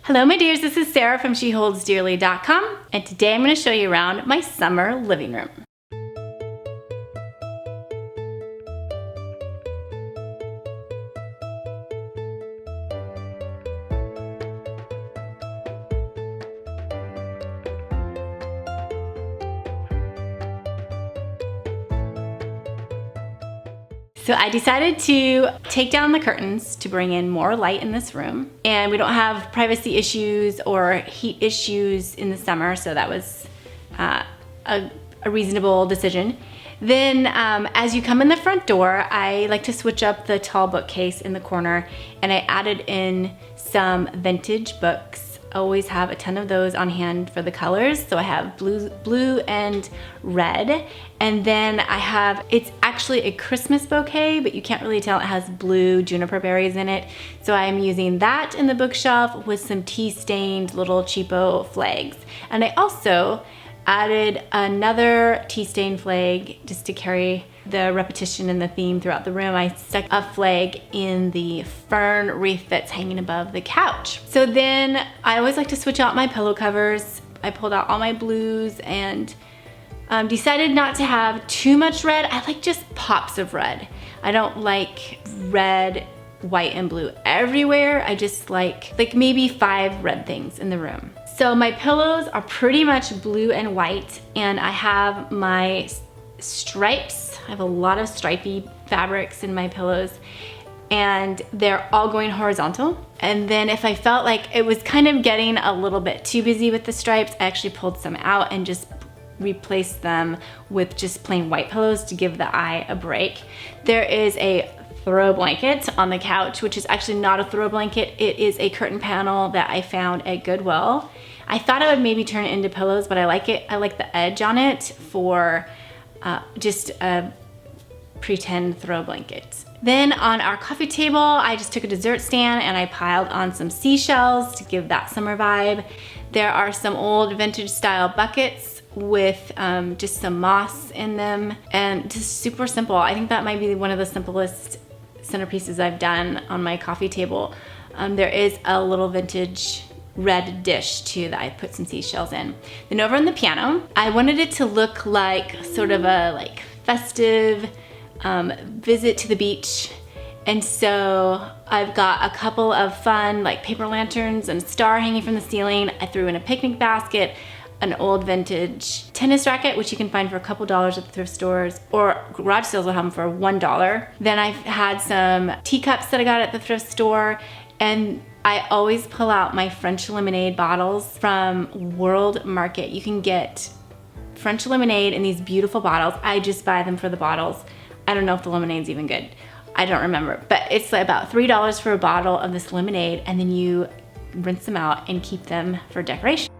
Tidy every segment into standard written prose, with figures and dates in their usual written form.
Hello my dears, this is Sarah from sheholdsdearly.com, and today I'm going to show you around my summer living room. So I decided to take down the curtains to bring in more light in this room, and we don't have privacy issues or heat issues in the summer, so that was a reasonable decision. Then as you come in the front door, I like to switch up the tall bookcase in the corner, and I added in some vintage books. I always have a ton of those on hand for the colors. So I have blue and red, and then I have, it's actually a Christmas bouquet, but you can't really tell, it has blue juniper berries in it. So I'm using that in the bookshelf with some tea-stained little cheapo flags. And I also added another tea-stained flag just to carry the repetition and the theme throughout the room. I stuck a flag in the fern wreath that's hanging above the couch. So then I always like to switch out my pillow covers. I pulled out all my blues and decided not to have too much red. I like just pops of red. I don't like red, white, and blue everywhere. I just like maybe 5 red things in the room. So my pillows are pretty much blue and white, and I have my stripes. I have a lot of stripy fabrics in my pillows, and they're all going horizontal. And then if I felt like it was kind of getting a little bit too busy with the stripes, I actually pulled some out and just replaced them with just plain white pillows to give the eye a break. There is a throw blanket on the couch, which is actually not a throw blanket. It is a curtain panel that I found at Goodwill. I thought I would maybe turn it into pillows, but I like it. I like the edge on it for just a pretend throw blanket. Then on our coffee table, I just took a dessert stand and I piled on some seashells to give that summer vibe. There are some old vintage style buckets with just some moss in them, and just super simple. I think that might be one of the simplest centerpieces I've done on my coffee table. There is a little vintage red dish too that I put some seashells in. Then over on the piano, I wanted it to look like sort of a festive visit to the beach. And so I've got a couple of fun paper lanterns and a star hanging from the ceiling. I threw in a picnic basket, an old vintage tennis racket, which you can find for a couple dollars at the thrift stores, or garage sales will have them for $1. Then I've had some teacups that I got at the thrift store, and I always pull out my French lemonade bottles from World Market. You can get French lemonade in these beautiful bottles. I just buy them for the bottles. I don't know if the lemonade's even good. I don't remember, but it's about $3 for a bottle of this lemonade, and then you rinse them out and keep them for decoration.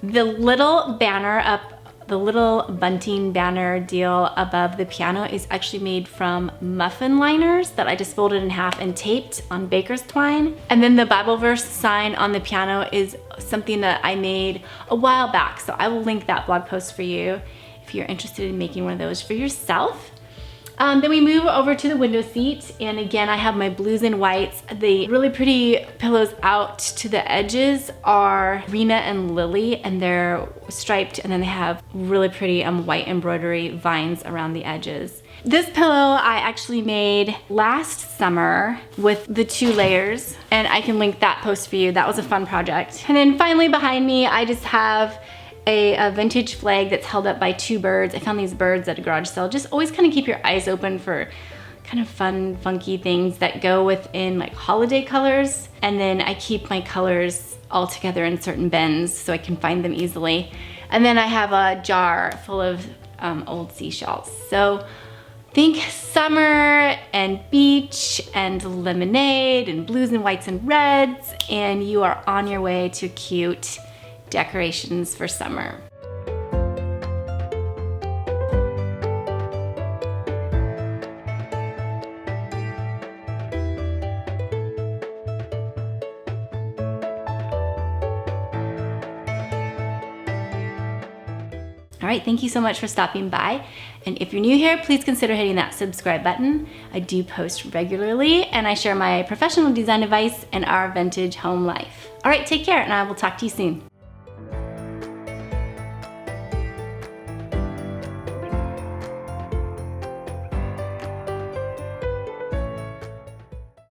The little banner up, the little bunting banner deal above the piano is actually made from muffin liners that I just folded in half and taped on baker's twine. And then the Bible verse sign on the piano is something that I made a while back. So I will link that blog post for you if you're interested in making one of those for yourself. Then we move over to the window seat, and again I have my blues and whites. The really pretty pillows out to the edges are Rena and Lily, and they're striped, and then they have really pretty white embroidery vines around the edges. This pillow I actually made last summer with the 2 layers, and I can link that post for you. That was a fun project. And then finally behind me I just have a vintage flag that's held up by 2 birds. I found these birds at a garage sale. Just always kind of keep your eyes open for kind of fun, funky things that go within holiday colors. And then I keep my colors all together in certain bins so I can find them easily. And then I have a jar full of old seashells. So think summer and beach and lemonade and blues and whites and reds, and you are on your way to cute decorations for summer. All right, thank you so much for stopping by. And if you're new here, please consider hitting that subscribe button. I do post regularly, and I share my professional design advice and our vintage home life. All right, take care, and I will talk to you soon.